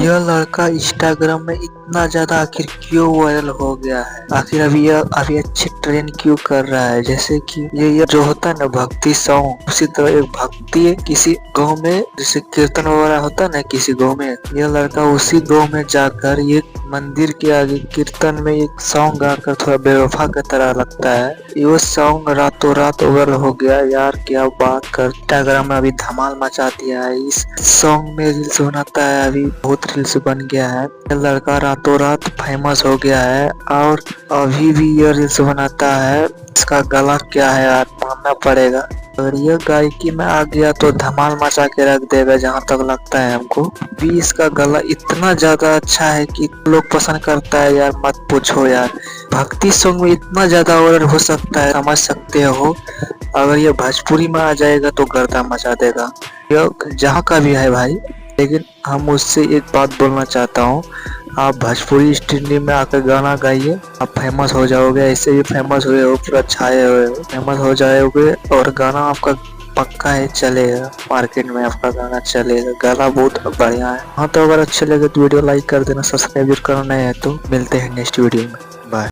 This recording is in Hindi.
यह लड़का इंस्टाग्राम में इतना ज्यादा आखिर क्यों वायरल हो गया है? आखिर अभी अच्छे ट्रेंड क्यों कर रहा है? जैसे कि ये जो होता है ना भक्ति सॉन्ग, उसी तरह एक भक्ति है किसी गांव में, जैसे कीर्तन वगैरह होता है ना किसी गांव में, यह लड़का उसी गांव में जाकर ये मंदिर के आगे कीर्तन में एक सॉन्ग गाकर थोड़ा बेवफा की तरह लगता है। ये सॉन्ग रातों रात वायरल हो गया यार, क्या बात कर। इंस्टाग्राम में अभी धमाल मचा दिया है। इस सॉन्ग में रील्स बनाता है, अभी बहुत रील्स बन गया है। ये लड़का रातों रात फेमस हो गया है और अभी भी ये रील्स बनाता है। इसका गला क्या है यार, मानना पड़ेगा। अगर ये गायकी में आ गया तो धमाल मचा के रख देगा, जहाँ तक लगता है हमको। भी इसका गला इतना ज्यादा अच्छा है कि लोग पसंद करता है यार, मत पूछो यार। भक्ति सॉन्ग में इतना ज्यादा ऑर्डर हो सकता है, समझ सकते हो। अगर ये भोजपुरी में आ जाएगा तो गर्दा मचा देगा। ये जहाँ का भी है भाई, लेकिन हम उससे एक बात बोलना चाहता हूँ, आप भोजपुरी स्ट्रीम में आकर गाना गाइए, आप फेमस हो जाओगे। ऐसे भी फेमस हुए हो, पूरा छाए हुए हो, फेमस हो जाओगे और गाना आपका पक्का है चलेगा। मार्केट में आपका गाना चलेगा, गाना बहुत बढ़िया है। हाँ तो अगर अच्छे लगे तो वीडियो लाइक कर देना, सब्सक्राइब करना है तो। मिलते हैं नेक्स्ट वीडियो में।